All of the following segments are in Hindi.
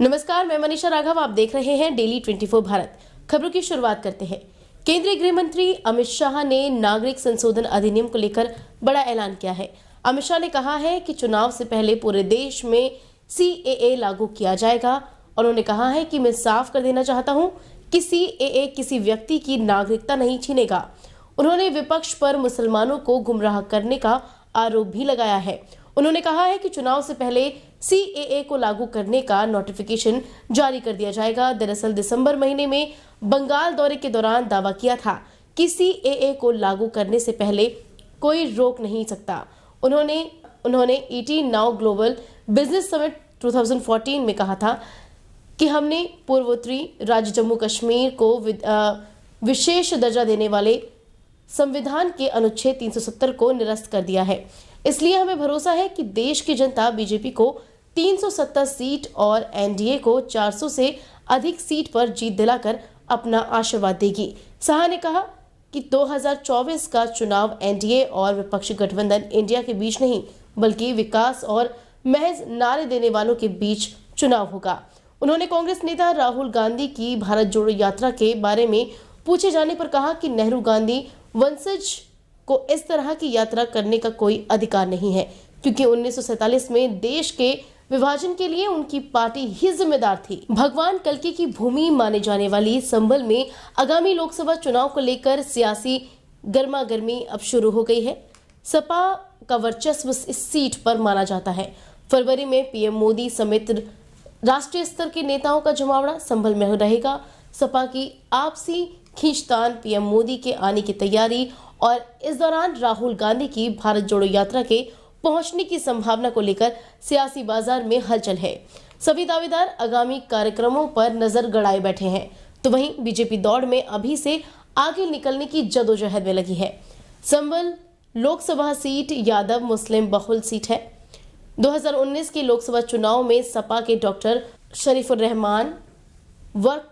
नमस्कार, मैं मनीषा राघव। आप देख रहे हैं डेली 24 भारत। खबरों की शुरुआत करते हैं। केंद्रीय गृह मंत्री अमित शाह ने नागरिक संशोधन अधिनियम को लेकर बड़ा ऐलान किया है। अमित शाह ने कहा है कि चुनाव से पहले पूरे देश में सीएए लागू किया जाएगा और उन्होंने कहा है कि मैं साफ कर देना चाहता हूं कि सीएए किसी व्यक्ति की नागरिकता नहीं छीनेगा। उन्होंने विपक्ष पर मुसलमानों को गुमराह करने का आरोप भी लगाया है। उन्होंने कहा है कि चुनाव से पहले सीएए को लागू करने का नोटिफिकेशन जारी कर दिया जाएगा। दरअसल दिसंबर महीने में बंगाल दौरे के दौरान दावा किया था कि सीएए को लागू करने से पहले कोई रोक नहीं सकता। उन्होंने ET now global business summit 2014 में कहा था कि हमने पूर्वोत्तरी राज्य जम्मू कश्मीर को विशेष दर्जा देने वाले संविधान के अनुच्छेद 370 को निरस्त कर दिया है। इसलिए हमें भरोसा है कि देश की जनता बीजेपी को 370 सीट और एनडीए को 400 से अधिक सीट पर जीत दिलाकर अपना आशीर्वाद देगी। शाह ने कहा कि 2024 का चुनाव एनडीए और विपक्षी गठबंधन इंडिया के बीच नहीं, बल्कि विकास और महज नारे देने वालों के बीच चुनाव होगा। उन्होंने कांग्रेस नेता राहुल गांधी की भारत जोड़ो यात्रा के बारे में पूछे जाने पर कहा कि नेहरू गांधी वंशज को इस तरह की यात्रा करने का कोई अधिकार नहीं है, क्योंकि 1947 में देश के विभाजन के लिए उनकी पार्टी ही जिम्मेदार थी। भगवान कल्कि की भूमि माने जाने वाली संभल में आगामी लोकसभा चुनाव को लेकर सियासी गर्मागर्मी अब शुरू हो गई है। सपा का वर्चस्व इस सीट पर माना जाता है। फरवरी में पीएम मोदी समेत राष्ट्रीय स्तर के नेताओं का जमावड़ा संभल में रहेगा। सपा की आपसी खींचतान, पीएम मोदी के आने की तैयारी और इस दौरान राहुल गांधी की भारत जोड़ो यात्रा के पहुंचने की संभावना को लेकर सियासी बाजार में हलचल है। सभी दावेदार आगामी कार्यक्रमों पर नजर गड़ाए बैठे हैं, तो वहीं बीजेपी दौड़ में अभी से आगे निकलने की जदोजहद में लगी है। संभल लोकसभा सीट यादव मुस्लिम बहुल सीट है। 2019 के लोकसभा चुनाव में सपा के डॉक्टर शरीफुर रहमान वर्क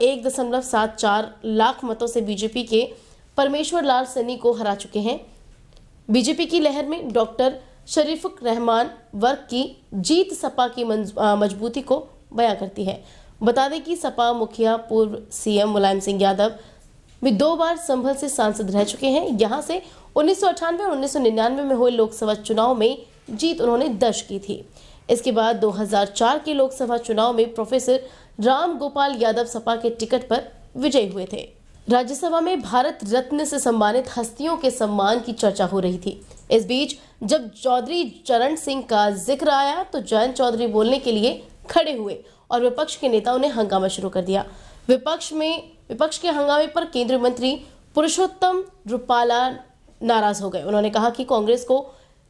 1.74 लाख मतों से बीजेपी के परमेश्वर लाल सैनी को हरा चुके हैं। बीजेपी की लहर में डॉक्टर शरीफुर रहमान वर्ग की जीत सपा की मजबूती को बयां करती है। बता दें कि सपा मुखिया पूर्व सीएम मुलायम सिंह यादव भी 2 बार संभल से सांसद रह चुके हैं। यहां से 1998 और 1999 में हुए लोकसभा चुनाव में जीत उन्होंने दर्ज की थी। इसके बाद 2004 के लोकसभा चुनाव में प्रोफेसर राम गोपाल यादव सपा के टिकट पर विजयी हुए थे। राज्यसभा में भारत रत्न से सम्मानित हस्तियों के सम्मान की चर्चा हो रही थी। इस बीच जब चौधरी चरण सिंह का जिक्र आया तो जयंत चौधरी बोलने के लिए खड़े हुए और विपक्ष के नेताओं ने हंगामा शुरू कर दिया। विपक्ष के हंगामे पर केंद्रीय मंत्री पुरुषोत्तम रुपाला नाराज हो गए। उन्होंने कहा कि कांग्रेस को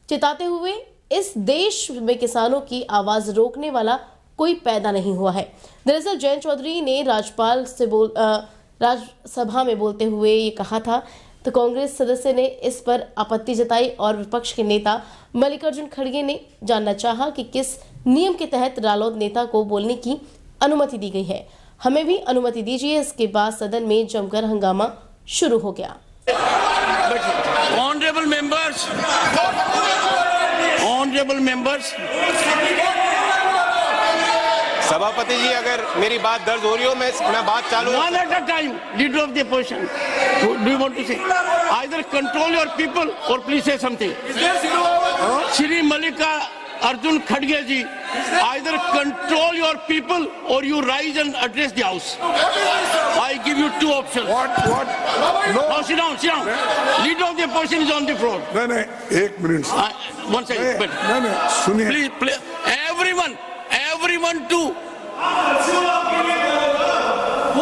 चिताते हुए इस देश में किसानों की आवाज रोकने वाला कोई पैदा नहीं हुआ है। दरअसल जयंत चौधरी ने राज्यसभा में बोलते हुए ये कहा था, तो कांग्रेस सदस्य ने इस पर आपत्ति जताई और विपक्ष के नेता मल्लिकार्जुन खड़गे ने जानना चाहा कि किस नियम के तहत रालोद नेता को बोलने की अनुमति दी गई है। हमें भी अनुमति दीजिए। इसके बाद सदन में जमकर हंगामा शुरू हो गया। ऑनरेबल मेंबर्स, सभापति जी, अगर मेरी बात दर्ज हो रही हो, मैं बात चालू। One at a time, leader of the opposition. Do you want to say? Either control your people or please say something. Shri Mallika Arjun Khadge ji, either control your people or you rise and address the house. I give you 2 options. What? No. Now sit down. Leader of the opposition is on the floor. नहीं, 1 मिनट। One second. नहीं, सुनिए। Please, everyone to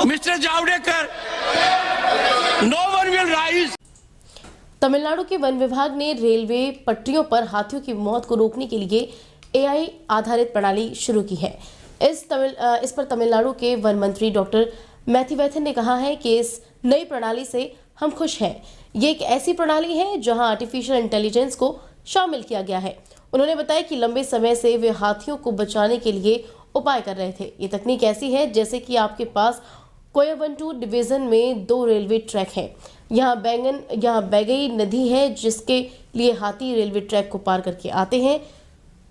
Mr. Javadekar, no one will rise. Tamil Nadu के वन विभाग ने रेलवे पटरियों पर हाथियों की मौत को रोकने के लिए एआई आधारित प्रणाली शुरू की है। इस पर तमिलनाडु के वन मंत्री डॉक्टर मैथिवैथन ने कहा है कि इस नई प्रणाली से हम खुश हैं। ये एक ऐसी प्रणाली है जहां आर्टिफिशियल इंटेलिजेंस को शामिल किया गया है। उन्होंने बताया कि लंबे समय से वे हाथियों को बचाने के लिए उपाय कर रहे थे। ये तकनीक ऐसी है जैसे कि आपके पास कोयम्बटूर डिवीजन में 2 रेलवे ट्रैक हैं। यहाँ बैगई नदी है जिसके लिए हाथी रेलवे ट्रैक को पार करके आते हैं।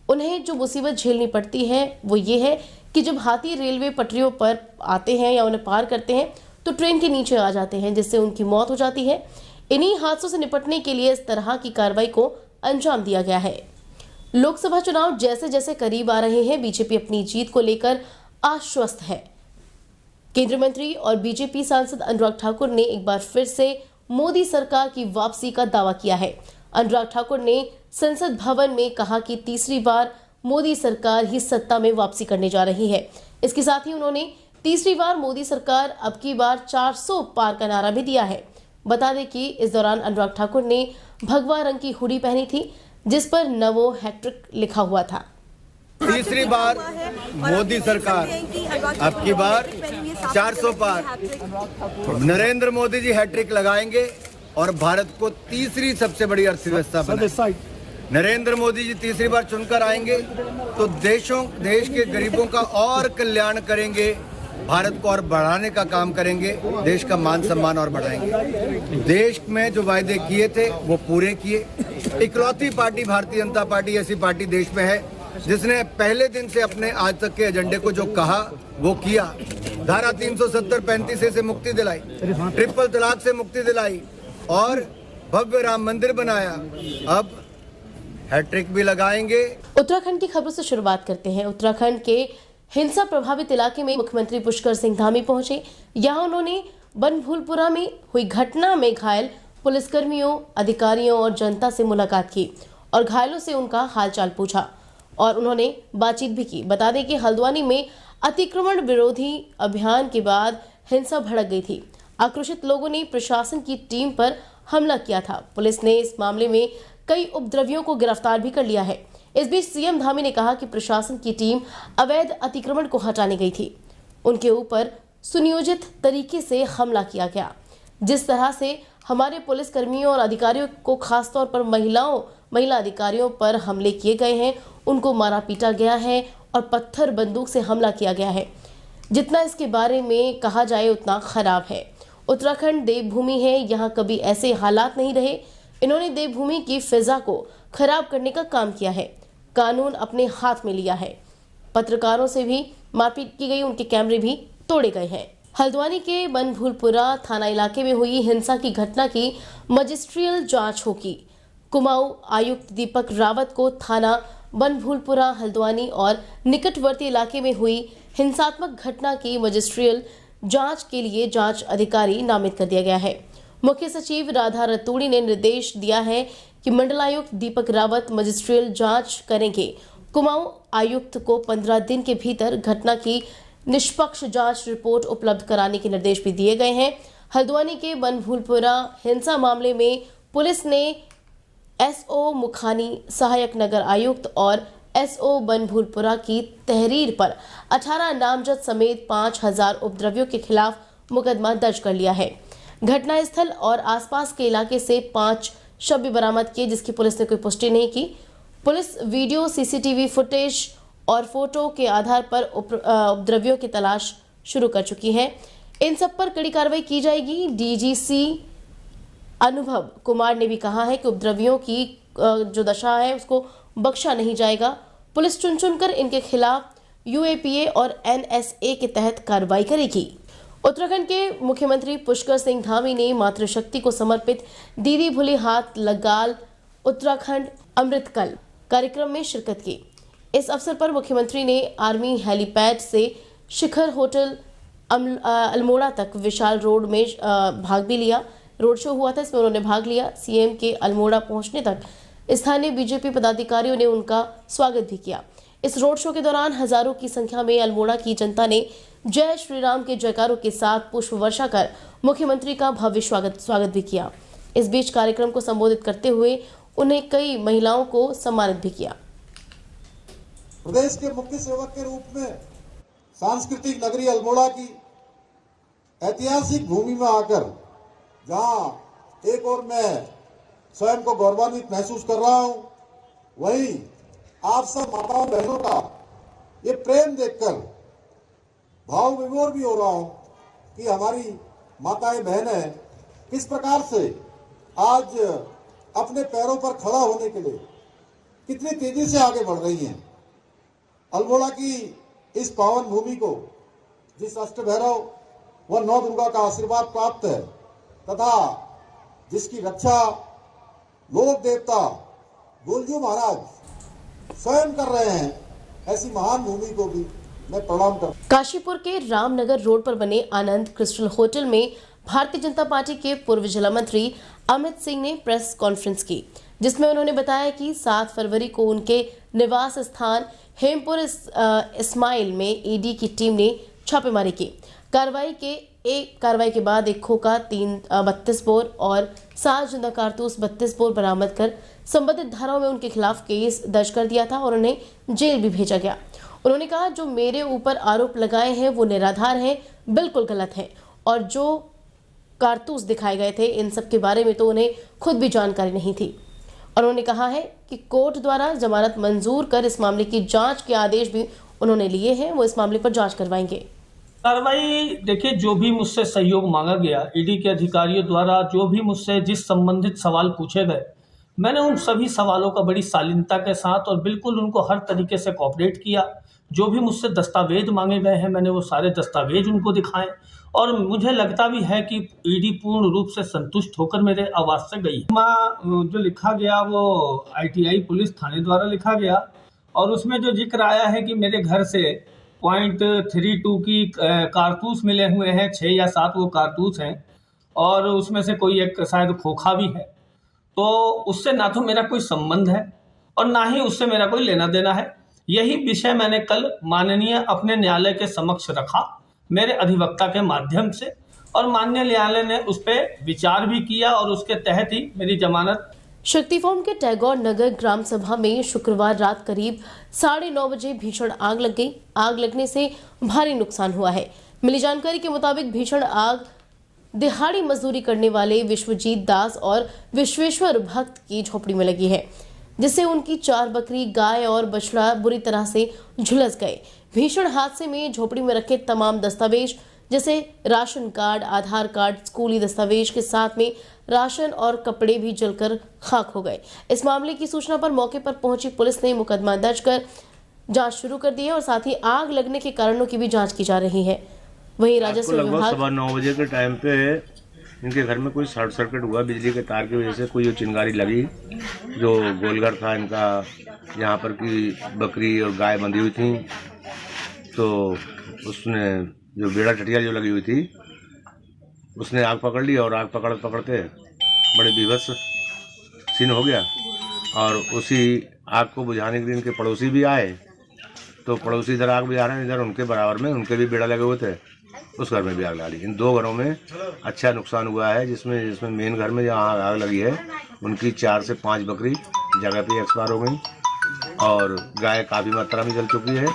उन्हें जो मुसीबत झेलनी पड़ती है वो ये है कि जब हाथी रेलवे पटरियों पर आते हैं या उन्हें पार करते हैं तो ट्रेन के नीचे आ जाते हैं, जिससे उनकी मौत हो जाती है। इन्हीं हादसों से निपटने के लिए इस तरह की कार्रवाई को अंजाम दिया गया है। लोकसभा चुनाव जैसे जैसे करीब आ रहे हैं, बीजेपी अपनी जीत को लेकर आश्वस्त है। केंद्रीय मंत्री और बीजेपी सांसद अनुराग ठाकुर ने एक बार फिर से मोदी सरकार की वापसी का दावा किया है। अनुराग ठाकुर ने संसद भवन में कहा कि तीसरी बार मोदी सरकार ही सत्ता में वापसी करने जा रही है। इसके साथ ही उन्होंने तीसरी बार मोदी सरकार अब की बार 400 पार का नारा भी दिया है। बता दें कि इस दौरान अनुराग ठाकुर ने भगवा रंग की हुडी पहनी थी, जिस पर नवो हैट्रिक लिखा हुआ था। तीसरी बार मोदी सरकार, अब की बार 400 पार। नरेंद्र मोदी जी हैट्रिक लगाएंगे और भारत को तीसरी सबसे बड़ी अर्थव्यवस्था बनाएंगे। नरेंद्र मोदी जी तीसरी बार चुनकर आएंगे तो देश के गरीबों का और कल्याण करेंगे, भारत को और बढ़ाने का काम करेंगे, देश का मान सम्मान और बढ़ाएंगे। देश में जो वायदे किए थे वो पूरे किए। इकलौती पार्टी भारतीय जनता पार्टी ऐसी पार्टी देश में है जिसने पहले दिन से अपने आज तक के एजेंडे को जो कहा वो किया। धारा 370-35 से मुक्ति दिलाई, ट्रिपल तलाक से मुक्ति दिलाई और भव्य राम मंदिर बनाया। अब हैट्रिक भी लगाएंगे। उत्तराखंड की खबरों से शुरुआत करते हैं। उत्तराखंड के हिंसा प्रभावित इलाके में मुख्यमंत्री पुष्कर सिंह धामी पहुंचे। यहां उन्होंने बनभूलपुरा में हुई घटना में घायल पुलिसकर्मियों, अधिकारियों और जनता से मुलाकात की और घायलों से उनका हालचाल पूछा और उन्होंने बातचीत भी की। बता दें कि हल्द्वानी में अतिक्रमण विरोधी अभियान के बाद हिंसा भड़क गई थी। आक्रोशित लोगों ने प्रशासन की टीम पर हमला किया था। पुलिस ने इस मामले में कई उपद्रवियों को गिरफ्तार भी कर लिया है। इस बीच सीएम धामी ने कहा कि प्रशासन की टीम अवैध अतिक्रमण को हटाने गई थी। उनके ऊपर सुनियोजित तरीके से हमला किया गया। जिस तरह से हमारे पुलिस कर्मियों और अधिकारियों को, खासतौर पर महिला अधिकारियों पर हमले किए गए हैं, उनको मारा पीटा गया है और पत्थर बंदूक से हमला किया गया है। जितना इसके बारे में कहा जाए उतना खराब है। उत्तराखंड देवभूमि है, यहाँ कभी ऐसे हालात नहीं रहे। इन्होंने देवभूमि की फिजा को खराब करने का काम किया है, कानून अपने हाथ में लिया है। पत्रकारों से भी मारपीट की गई, उनके कैमरे भी तोड़े गए हैं। हल्द्वानी के बनभूलपुरा थाना इलाके में हुई हिंसा की घटना की मजिस्ट्रियल जांच होगी। कुमाऊं आयुक्त दीपक रावत को थाना बनभूलपुरा, हल्द्वानी और निकटवर्ती इलाके में हुई हिंसात्मक घटना की मजिस्ट्रियल जांच के लिए जांच अधिकारी नामित कर दिया गया है। मुख्य सचिव राधा रतूड़ी ने निर्देश दिया है कि मंडलायुक्त दीपक रावत मजिस्ट्रियल जांच करेंगे। कुमाऊं आयुक्त को 15 दिन के भीतर घटना की निष्पक्ष जांच रिपोर्ट उपलब्ध कराने के निर्देश भी दिए गए हैं। हल्द्वानी के बनभूलपुरा हिंसा मामले में पुलिस ने एसओ मुखानी, सहायक नगर आयुक्त और एसओ बनभूलपुरा की तहरीर पर 18 नामजद समेत 5000 उपद्रवियों के खिलाफ मुकदमा दर्ज कर लिया है। घटनास्थल और आसपास के इलाके से 5 शव भी बरामद किए, जिसकी पुलिस ने कोई पुष्टि नहीं की। पुलिस वीडियो, सीसीटीवी फुटेज और फोटो के आधार पर उपद्रवियों की तलाश शुरू कर चुकी है। इन सब पर कड़ी कार्रवाई की जाएगी। डीजीसी अनुभव कुमार ने भी कहा है कि उपद्रवियों की जो दशा है उसको बख्शा नहीं जाएगा। पुलिस चुन चुनकर इनके खिलाफ यूएपीए और एनएसए के तहत कार्रवाई करेगी। उत्तराखंड के मुख्यमंत्री पुष्कर सिंह धामी ने मातृशक्ति को समर्पित दीदी भूले हाथ लगाल उत्तराखंड अमृतकल कार्यक्रम में शिरकत की। इस अवसर पर मुख्यमंत्री ने आर्मी हेलीपैड से शिखर होटल अल्मोड़ा तक विशाल रोड में भाग भी लिया। रोड शो हुआ था, इसमें उन्होंने भाग लिया। सीएम के अल्मोड़ा पहुंचने तक स्थानीय बीजेपी पदाधिकारियों ने उनका स्वागत भी किया। इस रोड शो के दौरान हजारों की संख्या में अल्मोड़ा की जनता ने जय श्री राम के जयकारों के साथ पुष्प वर्षा कर मुख्यमंत्री का भव्य स्वागत भी किया। इस बीच कार्यक्रम को संबोधित करते हुए उन्हें कई महिलाओं को सम्मानित भी किया। प्रदेश के मुख्य सेवक के रूप में सांस्कृतिक नगरी अल्मोड़ा की ऐतिहासिक भूमि में आकर जहां एक और मैं स्वयं को गौरवान्वित महसूस कर रहा हूं, वहीं आप सब माताओं बहनों का ये प्रेम देखकर भाव विभोर भी हो रहा हूं कि हमारी माताएं बहनें किस प्रकार से आज अपने पैरों पर खड़ा होने के लिए कितनी तेजी से आगे बढ़ रही हैं। अल्मोड़ा की इस पावन भूमि को जिस अष्टभैरव व नौ दुर्गा का आशीर्वाद प्राप्त है तथा जिसकी रक्षा लोक देवता गोलजू महाराज स्वयं कर रहे हैं, ऐसी महान भूमि को भी मैं प्रणाम करता हूं। काशीपुर के रामनगर रोड पर बने आनंद क्रिस्टल होटल में भारतीय जनता पार्टी के पूर्व जिला मंत्री अमित सिंह ने प्रेस कॉन्फ्रेंस की, जिसमें उन्होंने बताया कि 7 फरवरी को उनके निवास स्थान हेमपुर इस्माइल में ईडी की टीम ने छापेमारी की। कार्रवाई के बाद एक खोखा 32 बोर और 7 जिंदा कारतूस 32 बोर बरामद कर संबंधित धाराओं में उनके खिलाफ केस दर्ज कर दिया था और उन्हें जेल भी भेजा गया। उन्होंने कहा, जो मेरे ऊपर आरोप लगाए हैं वो निराधार हैं, बिल्कुल गलत है, और जो कारतूस दिखाए गए थे इन सब के बारे में तो उन्हें खुद भी जानकारी नहीं थी। और उन्होंने कहा है कि कोर्ट द्वारा जमानत मंजूर कर इस मामले की जांच के आदेश भी उन्होंने लिए हैं, वो इस मामले पर जांच करवाएंगे। कार्रवाई देखिए, जो भी मुझसे सहयोग मांगा गया ईडी के अधिकारियों द्वारा, जो भी मुझसे जिस संबंधित सवाल पूछे गए, मैंने उन सभी सवालों का बड़ी शालीनता के साथ और बिल्कुल उनको हर तरीके से कोऑपरेट किया। जो भी मुझसे दस्तावेज मांगे गए हैं मैंने वो सारे दस्तावेज उनको दिखाए और मुझे लगता भी है कि ईडी पूर्ण रूप से संतुष्ट होकर मेरे आवास से गई। जो लिखा गया वो ITI पुलिस थाने द्वारा लिखा गया और उसमें जो जिक्र आया है कि मेरे घर से .32 की कारतूस मिले हुए हैं, 6 या 7 वो कारतूस हैं और उसमें से कोई एक शायद खोखा भी है, तो उससे ना तो मेरा कोई संबंध है और ना ही उससे मेरा कोई लेना देना है। यही विषय मैंने कल माननीय अपने न्यायालय के समक्ष रखा मेरे अधिवक्ता के माध्यम से और माननीय न्यायालय ने उस पर विचार भी किया और उसके तहत ही मेरी जमानत। शक्ति फॉर्म के टैगोर नगर ग्राम सभा में शुक्रवार रात करीब 9:30 बजे भीषण आग लग गई। आग लगने से भारी नुकसान हुआ है। मिली जानकारी के मुताबिक भीषण आग दिहाड़ी मजदूरी करने वाले विश्वजीत दास और विश्वेश्वर भक्त की झोपड़ी में लगी है, जिससे उनकी 4 बकरी, गाय और बछड़ा बुरी तरह से झुलस गए। भीषण हादसे में झोपड़ी में रखे तमाम दस्तावेज जैसे राशन कार्ड, आधार कार्ड, स्कूली दस्तावेज के साथ में राशन और कपड़े भी जलकर खाक हो गए। इस मामले की सूचना पर मौके पर पहुंची पुलिस ने मुकदमा दर्ज कर जांच शुरू कर दी है और साथ ही आग लगने के कारणों की भी जांच की जा रही है। वहीं राजस्व विभाग 9:15 बजे के टाइम पे इनके घर में कोई शॉर्ट सर्किट हुआ, बिजली के तार की वजह से कोई चिंगारी लगी। जो गोलघर था इनका, यहाँ पर की बकरी और गाय बंधी हुई थी, तो उसने जो बेड़ा टटिया जो लगी हुई थी उसने आग पकड़ ली और आग पकड़ते बड़े बीभत्स सीन हो गया। और उसी आग को बुझाने के लिए इनके पड़ोसी भी आए, तो पड़ोसी इधर आग बुझा रहे हैं, इधर उनके बराबर में उनके भी बेड़ा लगे हुए थे, उस घर में भी आग लगा ली। इन 2 घरों में अच्छा नुकसान हुआ है, जिसमें मेन घर में जहाँ आग लगी है उनकी 4 से 5 बकरी जगह पे एक्सपायर हो गई और गाय काफ़ी मात्रा में जल चुकी है।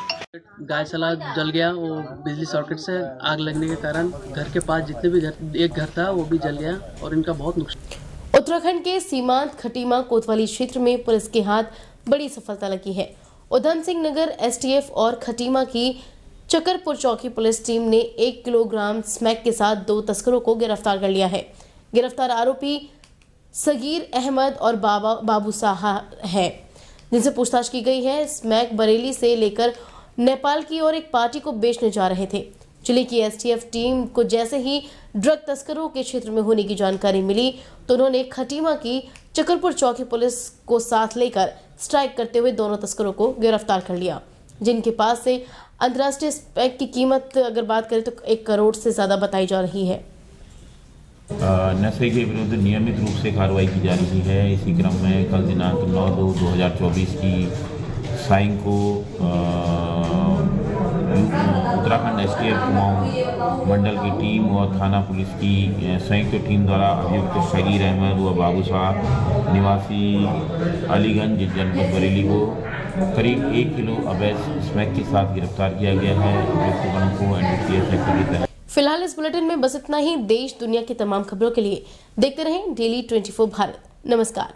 गाय चला जल गया, वो बिजली सर्किट से आग लगने के कारण घर के पास जितने भी एक घर था वो भी जल गया और इनका बहुत नुकसान। उत्तराखंड के सीमांत खटीमा कोतवाली क्षेत्र में पुलिस के हाथ बड़ी सफलता लगी है। उधम सिंह नगर STF और खटीमा की चकरपुर चौकी पुलिस टीम ने 1 किलोग्राम स्मैक के साथ 2 तस्करों को गिरफ्तार कर लिया है। गिरफ्तार आरोपी सगीर अहमद और बाबू साहा है, जिनसे पूछताछ की गई है। स्मैक बरेली से लेकर नेपाल की ओर एक पार्टी को बेचने जा रहे थे। जिले की STF टीम को जैसे ही ड्रग तस्करों के क्षेत्र में होने की जानकारी मिली तो उन्होंने खटीमा की चकरपुर चौकी पुलिस को साथ लेकर स्ट्राइक करते हुए दोनों तस्करों को गिरफ्तार कर लिया, जिनके पास से अंतर्राष्ट्रीय स्मैक की कीमत अगर बात करें तो 1 करोड़ से ज्यादा बताई जा रही है। नशे के विरुद्ध नियमित रूप से कार्रवाई की जा रही है। इसी क्रम में कल दिनांक 9/2/2024 की साइंग को उत्तराखंड STF कुमाऊं मंडल की टीम और थाना पुलिस की संयुक्त टीम द्वारा अभियुक्त सगीर अहमद व बाबू साहब निवासी अलीगंज जनपद बरेली को करीब 1 किलो अवैध स्मैक के साथ गिरफ्तार किया गया है। अभियुक्तगणों को NDPS एक्ट के तहत। फिलहाल इस बुलेटिन में बस इतना ही। देश दुनिया की तमाम खबरों के लिए देखते रहें डेली 24 भारत। नमस्कार।